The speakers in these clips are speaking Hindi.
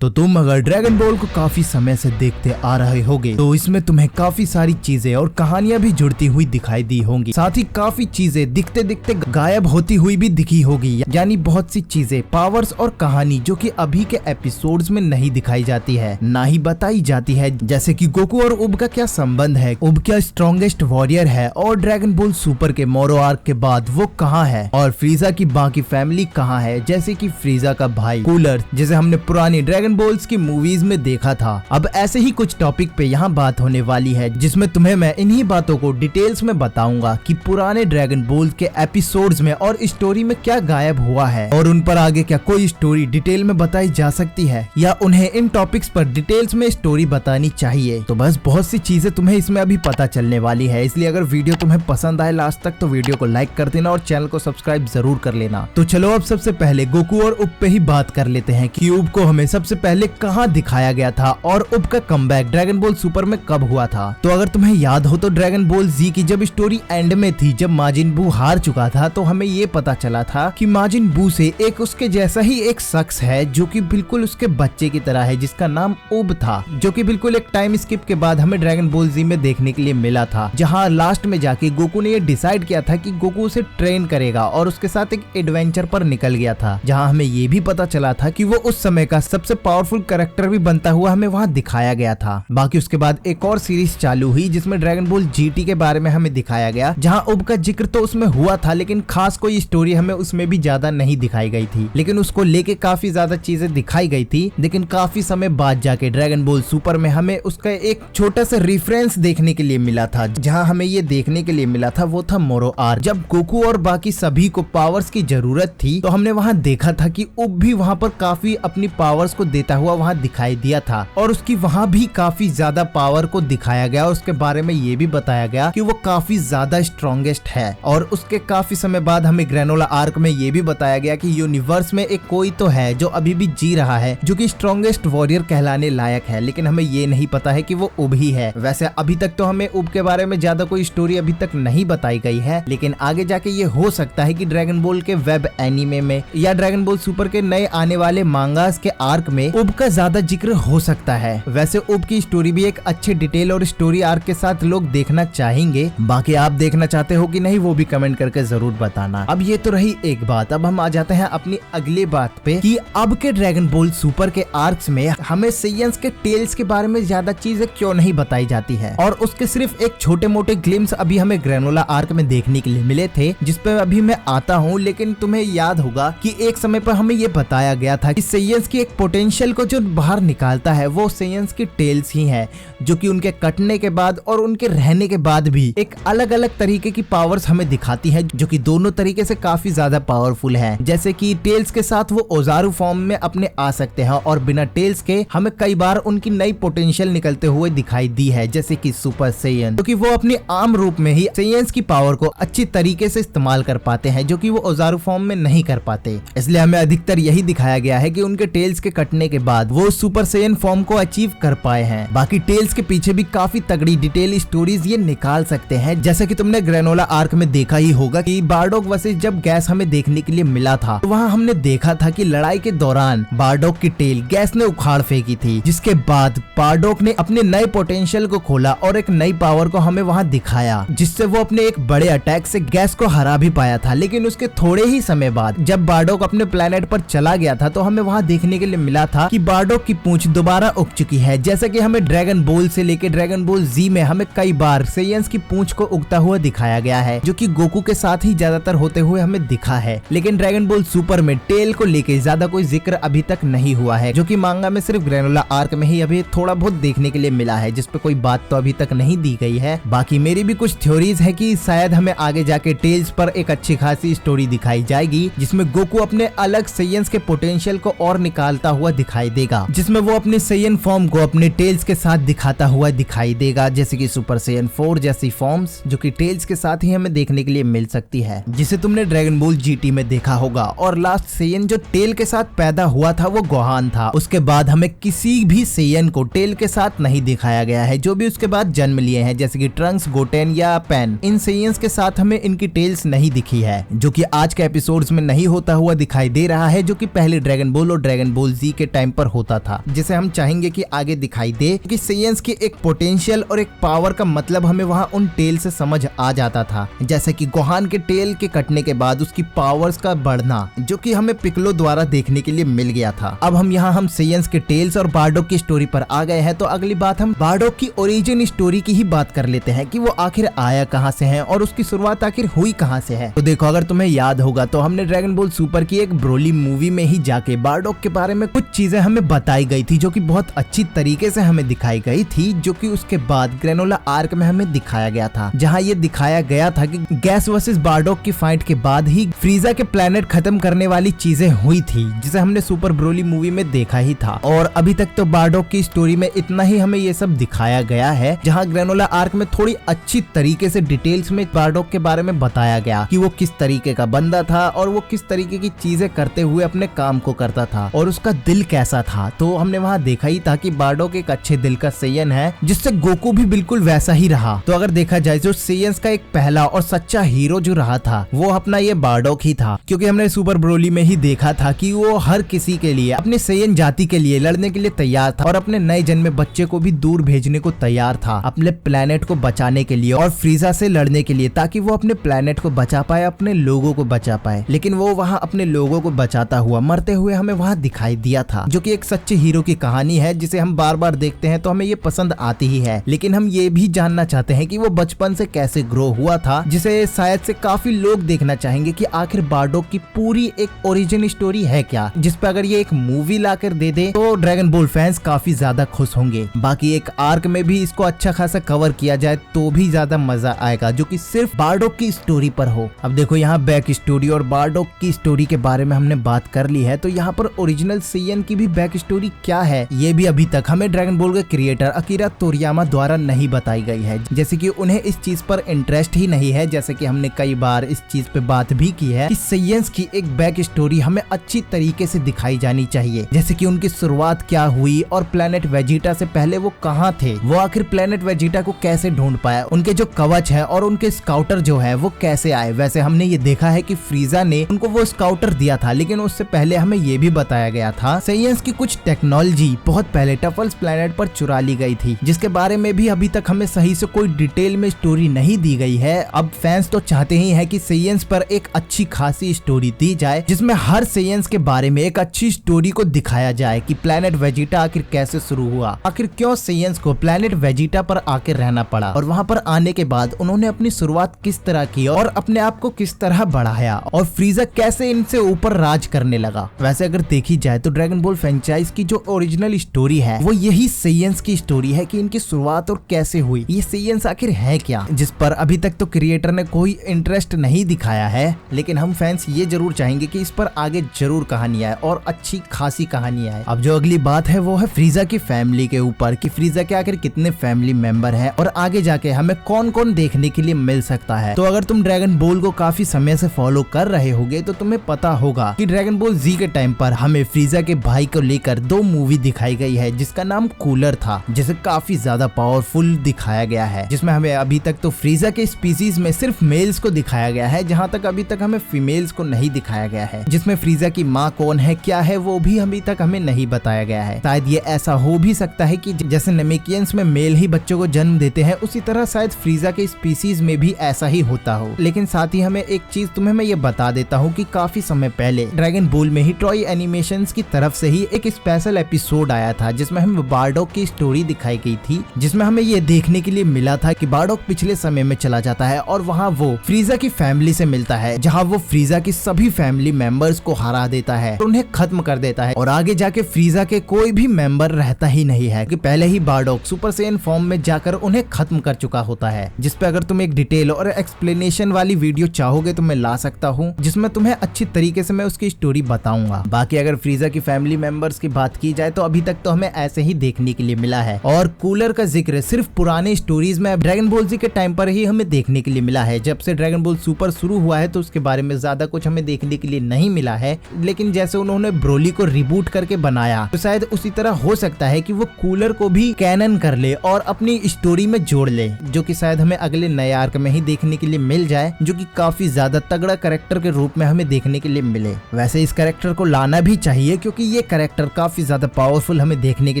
तो तुम अगर ड्रैगन बॉल को काफी समय से देखते आ रहे होगे तो इसमें तुम्हें काफी सारी चीजें और कहानियां भी जुड़ती हुई दिखाई दी होंगी। साथ ही काफी चीजें दिखते दिखते गायब होती हुई भी दिखी होगी, यानी बहुत सी चीजें, पावर्स और कहानी जो कि अभी के एपिसोड्स में नहीं दिखाई जाती है, ना ही बताई जाती है। जैसे कि गोकू और उब का क्या संबंध है, उब क्या स्ट्रॉन्गेस्ट वॉरियर है और ड्रैगन बॉल सुपर के मोरो आर्क के बाद वो कहाँ है, और फ्रीजा की बाकी फैमिली कहाँ है, जैसे कि फ्रीजा का भाई कूलर जिसे हमने पुरानी ड्रैगन बॉल्स की मूवीज में देखा था। अब ऐसे ही कुछ टॉपिक पे यहाँ बात होने वाली है जिसमें तुम्हें मैं इन्हीं बातों को डिटेल्स में बताऊंगा कि पुराने ड्रैगन बॉल के एपिसोड्स में और स्टोरी में क्या गायब हुआ है और उन पर आगे क्या कोई स्टोरी डिटेल में बताई जा सकती है या उन्हें इन टॉपिक्स पर डिटेल्स में स्टोरी बतानी चाहिए। तो बस बहुत सी चीजें तुम्हें इसमें अभी पता चलने वाली है, इसलिए अगर वीडियो तुम्हें पसंद आए लास्ट तक तो वीडियो को लाइक कर देना और चैनल को सब्सक्राइब जरूर कर लेना। तो चलो अब सबसे पहले गोकू और उब पे ही बात कर लेते हैं कि उब को हमें सबसे पहले कहाँ दिखाया गया था और उब का कमबैक ड्रैगन बॉल सुपर में कब हुआ था। तो अगर तुम्हें याद हो तो ड्रैगन बॉल जी की जब स्टोरी एंड में थी, जब माजिन बू हार चुका था, तो हमें ये पता चला था कि माजिन बू से एक उसके जैसा ही एक शख्स है जो कि बिल्कुल उसके बच्चे की तरह है, जिसका नाम उब था, जो कि बिल्कुल एक टाइम स्किप के बाद हमें ड्रैगन बॉल जी में देखने के लिए मिला था, जहाँ लास्ट में जाके गोकू ने ये डिसाइड किया था कि गोकू उसे ट्रेन करेगा और उसके साथ एक एडवेंचर पर निकल गया था, जहाँ हमें ये भी पता चला था कि वो उस समय का सबसे पावरफुल कैरेक्टर भी बनता हुआ हमें वहाँ दिखाया गया था। बाकी उसके बाद एक और सीरीज चालू हुई जिसमें ड्रैगन बॉल जीटी के बारे में हमें दिखाया गया, जहाँ उब का जिक्र तो उसमें हुआ था लेकिन खास कोई स्टोरी हमें उसमें भी ज्यादा नहीं दिखाई गई थी, लेकिन उसको लेके काफी ज्यादा चीजें दिखाई गई थी। लेकिन काफी समय बाद जाके ड्रैगन बॉल सुपर में हमें उसका एक छोटा सा रेफरेंस देखने के लिए मिला था, जहाँ हमें ये देखने के लिए मिला था वो था मोरो आर्क। जब गोकू और बाकी सभी को पावर्स की जरूरत थी तो हमने वहाँ देखा था कि उब भी वहाँ पर काफी अपनी पावर्स को देता हुआ वहाँ दिखाई दिया था और उसकी वहाँ भी काफी ज्यादा पावर को दिखाया गया और उसके बारे में ये भी बताया गया कि वो काफी ज्यादा स्ट्रॉन्गेस्ट है। और उसके काफी समय बाद हमें ग्रेनोला आर्क में ये भी बताया गया कि यूनिवर्स में एक कोई तो है जो अभी भी जी रहा है, जो कि स्ट्रॉन्गेस्ट वॉरियर कहलाने लायक है, लेकिन हमें ये नहीं पता है कि वो उब ही है। वैसे अभी तक तो हमें उब के बारे में ज्यादा कोई स्टोरी अभी तक नहीं बताई गई है, लेकिन आगे जाके ये हो सकता है कि ड्रैगन बॉल के वेब एनिमे में या ड्रैगन बॉल सुपर के नए आने वाले मांगास के आर्क में उब का ज्यादा जिक्र हो सकता है। वैसे उब की स्टोरी भी एक अच्छे डिटेल और स्टोरी आर्क के साथ लोग देखना चाहेंगे। बाकी आप देखना चाहते हो कि नहीं वो भी कमेंट करके जरूर बताना। अब ये तो रही एक बात, अब हम आ जाते हैं अपनी अगली बात पे कि अब के ड्रैगन बॉल सुपर के आर्क्स में हमें सेयंस के टेल्स के बारे में ज्यादा चीजें क्यों नहीं बताई जाती है, और उसके सिर्फ एक छोटे मोटे ग्लिम्स अभी हमें ग्रेनोला आर्क में देखने के लिए मिले थे, जिसपे अभी मैं आता हूँ। लेकिन तुम्हें याद होगा कि एक समय पर हमें ये बताया गया था कि सेयंस की एक पोटेंशियल को जो बाहर निकालता है वो सेयंस की टेल्स ही है, जो कि उनके कटने के बाद और उनके रहने के बाद भी एक अलग अलग तरीके की पावर्स हमें दिखाती है, जो कि दोनों तरीके से काफी ज्यादा पावरफुल है। जैसे कि टेल्स के साथ वो ओजारू फॉर्म में अपने आ सकते हैं और बिना टेल्स के हमें कई बार उनकी नई पोटेंशियल निकलते हुए दिखाई दी है, जैसे कि सुपर सेयन, क्योंकि वो अपनी आम रूप में ही सेयंस की पावर को अच्छी तरीके से इस्तेमाल कर पाते हैं, जो कि वो ओजारू फॉर्म में नहीं कर पाते। इसलिए हमें अधिकतर यही दिखाया गया है कि उनके टेल्स के कटने के बाद वो सुपर सेयन फॉर्म को अचीव कर पाए हैं। बाकी टेल्स के पीछे भी काफी तगड़ी डिटेल स्टोरीज ये निकाल सकते हैं, जैसे कि तुमने ग्रेनोला आर्क में देखा ही होगा कि बारडॉग वर्सेस जब गैस हमें देखने के लिए मिला था, तो वहाँ हमने देखा था कि लड़ाई के दौरान बारडॉग की टेल गैस ने उखाड़ फेंकी थी, जिसके बाद बारडॉग ने अपने नए पोटेंशियल को खोला और एक नई पावर को हमें वहाँ दिखाया, जिससे वो अपने एक बड़े अटैक से गैस को हरा भी पाया था। लेकिन उसके थोड़े ही समय बाद जब बारडॉग अपने प्लेनेट पर चला गया था तो हमें वहाँ देखने के लिए मिला था कि बारडॉग की पूंछ दोबारा उग चुकी है, जैसे कि हमें ड्रैगन बॉल से लेके ड्रैगन बॉल जी में हमें कई बार सेयंस की पूंछ को उगता हुआ दिखाया गया है, जो कि गोकू के साथ ही ज्यादातर होते हुए हमें दिखा है। लेकिन ड्रैगन बॉल सुपर में टेल को लेके ज्यादा कोई जिक्र अभी तक नहीं हुआ है, जो कि मांगा में सिर्फ ग्रेनोला आर्क में ही अभी थोड़ा बहुत देखने के लिए मिला है, जिसपे कोई बात तो अभी तक नहीं दी गई है। बाकी मेरी भी कुछ थ्योरीज है कि शायद हमें आगे जाके टेल्स पर एक अच्छी खासी स्टोरी दिखाई जाएगी, जिसमें गोकू अपने अलग सेयंस के पोटेंशियल को और निकालता हुआ दिखाई देगा, जिसमें वो अपने सेयन फॉर्म को अपने टेल्स के साथ दिखाता हुआ दिखाई देगा, जैसे कि सुपर सेयन 4 जैसी फॉर्म्स, जो कि टेल्स के साथ ही हमें देखने के लिए मिल सकती है, जिसे तुमने ड्रैगन बॉल जीटी में देखा होगा। और लास्ट सेयन जो टेल के साथ पैदा हुआ था वो गोहान था। उसके बाद हमें किसी भी सेयन को टेल के साथ नहीं दिखाया गया है, जो भी उसके बाद जन्म लिए हैं, जैसे कि ट्रंक्स, गोटेन या पेन। इन सेयंस के साथ हमें इनकी टेल्स नहीं दिखी है, जो कि आज के एपिसोड्स में नहीं होता हुआ दिखाई दे रहा है, जो कि पहले ड्रैगन बॉल और ड्रैगन बॉल जी के टाइम पर होता था, जिसे हम चाहेंगे कि आगे दिखाई दे कि सेयंस की एक पोटेंशियल और एक पावर का मतलब हमें वहाँ उन टेल से समझ आ जाता था। जैसे कि गोहान के टेल के कटने के बाद उसकी पावर्स का बढ़ना, जो कि हमें पिक्लो द्वारा देखने के लिए मिल गया था। अब हम सेयंस के टेल्स और बार्डोक की स्टोरी पर आ गए हैं, तो अगली बात हम बार्डोक की ओरिजिन स्टोरी की ही बात कर लेते हैं कि वो आखिर आया कहाँ से है और उसकी शुरुआत आखिर हुई कहाँ से है। तो देखो, अगर तुम्हें याद होगा तो हमने ड्रैगन बॉल सुपर की एक ब्रोली मूवी में ही जाके बार्डोक के बारे में कुछ चीजें हमें बताई गई थी, जो कि बहुत अच्छी तरीके से हमें दिखाई गई थी, जो कि उसके बाद ग्रेनोला आर्क में हमें दिखाया गया था, जहाँ ये दिखाया गया था कि गैस वर्सेस बार्डोक की फाइट के बाद ही फ्रीजा के प्लेनेट खत्म करने वाली चीजें हुई थी, जिसे हमने सुपर ब्रोली मूवी में देखा ही था। और अभी तक तो बार्डोक की स्टोरी में इतना ही हमें ये सब दिखाया गया है, जहाँ ग्रेनोला आर्क में थोड़ी अच्छी तरीके से डिटेल्स में बार्डोक के बारे में बताया गया कि वो किस तरीके का बंदा था और वो किस तरीके की चीजें करते हुए अपने काम को करता था और उसका दिल कैसा था। तो हमने वहाँ देखा ही था कि बार्डोक एक अच्छे दिल का सेयन है, जिससे गोकू भी बिल्कुल वैसा ही रहा। तो अगर देखा जाए जो सेयंस का एक पहला और सच्चा हीरो जो रहा था वो अपना ये बार्डोक ही था, क्योंकि हमने सुपर ब्रोली में ही देखा था कि वो हर किसी के लिए, अपने सेयन जाति के लिए लड़ने के लिए तैयार था और अपने नए जन्मे बच्चे को भी दूर भेजने को तैयार था, अपने प्लेनेट को बचाने के लिए और फ्रीजा से लड़ने के लिए, ताकि वो अपने प्लेनेट को बचा पाए, अपने लोगों को बचा पाए। लेकिन वो वहाँ अपने लोगों को बचाता हुआ मरते हुए हमें वहाँ दिखाई दिया था, जो कि एक सच्चे हीरो की कहानी है, जिसे हम बार बार देखते हैं तो हमें ये पसंद आती ही है। लेकिन हम ये भी जानना चाहते हैं कि वो बचपन से कैसे ग्रो हुआ था, जिसे शायद से काफी लोग देखना चाहेंगे कि आखिर बार्डोक की पूरी एक ओरिजिन स्टोरी है क्या, जिस पे अगर ये एक मूवी लाकर दे दे तो ड्रैगन बॉल फैंस काफी ज्यादा खुश होंगे। बाकी एक आर्क में भी इसको अच्छा खासा कवर किया जाए तो भी ज्यादा मजा आएगा, जो कि सिर्फ बार्डोक की स्टोरी पर हो। अब देखो, यहाँ बैक स्टोरी और बार्डोक की स्टोरी के बारे में हमने बात कर ली है, तो यहाँ पर ओरिजिनल सेयन की भी बैक स्टोरी क्या है ये भी अभी तक हमें ड्रैगन बॉल के क्रिएटर अकीरा तोरियामा द्वारा नहीं बताई गई है, जैसे कि उन्हें इस चीज पर इंटरेस्ट ही नहीं है। जैसे कि हमने कई बार इस चीज पे बात भी की है कि सेयंस की एक बैक स्टोरी हमें अच्छी तरीके से दिखाई जानी चाहिए, जैसे कि उनकी शुरुआत क्या हुई और प्लेनेट वेजिटा से पहले वो कहाँ थे, वो आखिर प्लेनेट वेजिटा को कैसे ढूंढ पाया, उनके जो कवच है और उनके स्काउटर जो है वो कैसे आए। वैसे हमने ये देखा है कि फ्रीजा ने उनको वो स्काउटर दिया था, लेकिन उससे पहले हमें ये भी बताया गया था सेयंस की कुछ टेक्नोलॉजी बहुत पहले टफल्स प्लेनेट पर चुरा ली गई थी, जिसके बारे में भी अभी तक हमें सही से कोई डिटेल में स्टोरी नहीं दी गई है। अब फैंस तो चाहते ही है कि सेयंस पर एक अच्छी खासी स्टोरी दी जाए, जिसमें हर सेयंस के बारे में एक अच्छी स्टोरी को दिखाया जाए कि प्लेनेट वेजिटा आखिर कैसे शुरू हुआ, आखिर क्यों सेयंस को प्लेनेट वेजिटा पर आकर रहना पड़ा और वहाँ पर आने के बाद उन्होंने अपनी शुरुआत किस तरह की और अपने आप को किस तरह बढ़ाया और फ्रीजा कैसे इनसे ऊपर राज करने लगा। वैसे अगर देखी जाए तो ड्रैगन बॉल फ्रेंचाइज की जो ओरिजिनल स्टोरी है वो यही सेयंस की स्टोरी है कि इनकी शुरुआत और कैसे हुई, ये सेयंस आखिर है क्या, जिस पर अभी तक तो क्रिएटर ने कोई इंटरेस्ट नहीं दिखाया है। लेकिन हम फैंस ये जरूर चाहेंगे कि इस पर आगे जरूर कहानी आए और अच्छी खासी कहानी आए। अब जो अगली बात है वो है फ्रीजा की फैमिली के ऊपर कि फ्रीजा के आखिर कितने फैमिली मेंबर हैं और आगे जाके हमें कौन कौन देखने के लिए मिल सकता है। तो अगर तुम ड्रैगन बॉल को काफी समय से फॉलो कर रहे होगे तो तुम्हें पता होगा कि ड्रैगन बॉल जी के टाइम पर हमें फ्रीजा के भाई को लेकर 2 मूवी दिखाई गई है, जिसका नाम कूलर था, जिसे काफी ज्यादा पावरफुल दिखाया गया है, जिसमें हमें अभी तक तो फ्रीजा के स्पीसीज में सिर्फ मेल्स को दिखाया गया है, जहाँ तक अभी तक हमें फीमेल्स को नहीं दिखाया गया है। जिसमें फ्रीजा की माँ कौन है क्या है वो भी अभी तक हमें नहीं बताया गया है। शायद ये ऐसा हो भी सकता है कि जैसे नेमेकियंस में मेल ही बच्चों को जन्म देते हैं, उसी तरह शायद फ्रीजा के स्पीसीज में भी ऐसा ही होता हो। लेकिन साथ ही हमें एक चीज तुम्हें मैं ये बता देता हूँ कि काफी समय पहले ड्रैगन बॉल में ही टॉय एनिमेशंस की तरफ से ही एक स्पेशल एपिसोड आया था, जिसमें हमें बार्डोक की स्टोरी दिखाई गई थी, जिसमें हमें ये देखने के लिए मिला था कि बार्डोक पिछले समय में चला जाता है और वहाँ वो फ्रीजा की फैमिली से मिलता है, जहाँ वो फ्रीजा की सभी फैमिली मेंबर्स को हरा देता है, तो उन्हें खत्म कर देता है और आगे जाके फ्रीजा के कोई भी मेंबर रहता ही नहीं है कि पहले ही बार्डोक सुपर सेयन फॉर्म में जाकर उन्हें खत्म कर चुका होता है। जिस पे अगर तुम एक डिटेल और एक्सप्लेनेशन वाली वीडियो चाहोगे तो मैं ला सकता हूँ, जिसमें तुम्हें अच्छी तरीके से मैं उसकी स्टोरी बताऊंगा। बाकी अगर फ्रीजा की फैमिली मेंबर्स की बात की जाए तो अभी तक तो हमें ऐसे ही देखने के लिए मिला है और कूलर का जिक्र सिर्फ पुराने स्टोरीज में ड्रैगन बॉल जी के टाइम पर ही हमें देखने के लिए मिला है। जब से ड्रैगन बॉल सुपर शुरू हुआ है तो उसके बारे में ज्यादा कुछ हमें देखने के लिए नहीं मिला है, लेकिन जैसे उन्होंने ब्रोली को रिबूट करके बनाया तो शायद उसी तरह हो सकता है कि वो कूलर को भी कैनन कर ले और अपनी स्टोरी में जोड़ ले, जो कि शायद हमें अगले नए आर्क में ही देखने के लिए मिल जाए, जो कि काफी ज्यादा तगड़ा कैरेक्टर के रूप में हमें देखने के लिए मिले। वैसे इस कैरेक्टर को लाना भी चाहिए क्योंकि ये कैरेक्टर काफी ज्यादा पावरफुल हमें देखने के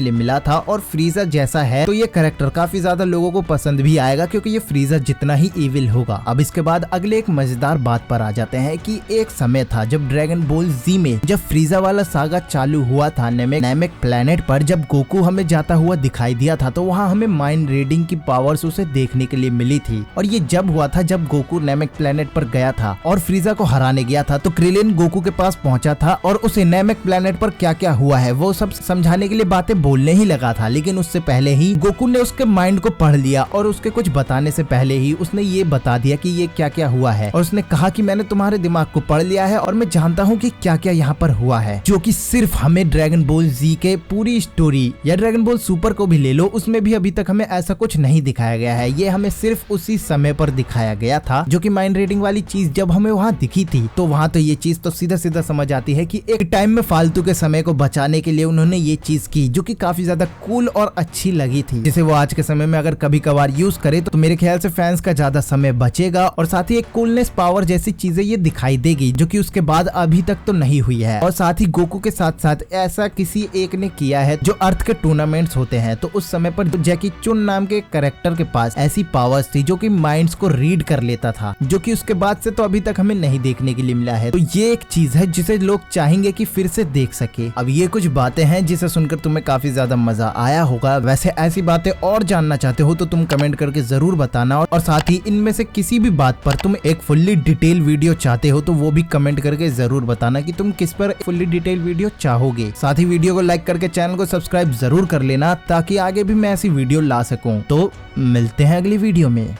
लिए मिला था और फ्रीजर जैसा है तो ये कैरेक्टर काफी ज्यादा लोगों को पसंद भी आएगा क्योंकि ये फ्रीजर जितना ही इविल होगा। अब इसके बाद अगले एक मजेदार बात पर आ जाते हैं कि एक समय था जब ड्रैगन बॉल जी में जब फ्रीजा वाला सागा चालू हुआ था नैमेक प्लेनेट पर, जब गोकू हमें जाता हुआ दिखाई दिया था तो वहाँ हमें माइंड रीडिंग की पावर्स उसे देखने के लिए मिली थी। और ये जब हुआ था जब गोकू नैमेक प्लेनेट पर गया था और फ्रीजा को हराने गया था तो क्रिलिन गोकू के पास पहुंचा था और उसे नैमेक प्लेनेट पर क्या क्या हुआ है वो सब समझाने के लिए बातें बोलने ही लगा था। लेकिन उससे पहले ही गोकू ने उसके माइंड को पढ़ लिया और उसके कुछ बताने से पहले ही उसने ये बता दिया कि ये क्या क्या हुआ है और उसने कहा कि मैंने तुम्हारे दिमाग को पढ़ लिया है और मैं जानता हूँ कि क्या क्या यहाँ पर हुआ है, जो कि सिर्फ हमें ड्रैगन बॉल जी के पूरी स्टोरी या ड्रैगन बॉल सुपर को भी ले लो उसमें भी अभी तक हमें ऐसा कुछ नहीं दिखाया गया है। ये हमें सिर्फ उसी समय पर दिखाया गया था जो कि माइंड रीडिंग वाली चीज जब हमें वहाँ दिखी थी तो वहाँ तो ये चीज तो सीधा सीधा समझ आती है कि एक टाइम में फालतू के समय को बचाने के लिए उन्होंने ये चीज की जो कि काफी ज्यादा कूल और अच्छी लगी थी, जिसे वो आज के समय में अगर कभी कभार यूज करे तो मेरे ख्याल से फैंस का ज्यादा समय बचेगा और साथ ही एक कूलनेस पावर जैसी चीजें ये दिखाई देगी जो कि उसके बाद अभी तक तो नहीं हुई है। और साथ ही गोकू के साथ साथ ऐसा किसी एक ने किया है जो अर्थ के टूर्नामेंट्स होते हैं तो उस समय पर जैकी चुन नाम के कैरेक्टर के पास ऐसी पावर्स थी जो कि माइंड्स को रीड कर लेता था, जो कि उसके बाद से तो अभी तक हमें नहीं देखने के लिए मिला है। तो ये एक चीज है जिसे लोग चाहेंगे कि फिर से देख सके। अब ये कुछ बातें हैं जिसे सुनकर तुम्हें काफी ज्यादा मजा आया होगा। वैसे ऐसी बातें और जानना चाहते हो तो तुम कमेंट करके जरूर बताना और साथ ही इनमें से किसी भी बात पर तुम एक फुल्ली डिटेल वीडियो चाहते हो तो वो भी कमेंट करके जरूर बताना कि तुम किस पर फुल्ली डिटेल वीडियो चाहोगे। साथ ही वीडियो को लाइक करके चैनल को सब्सक्राइब जरूर कर लेना ताकि आगे भी मैं ऐसी वीडियो ला सकूं। तो मिलते हैं अगली वीडियो में।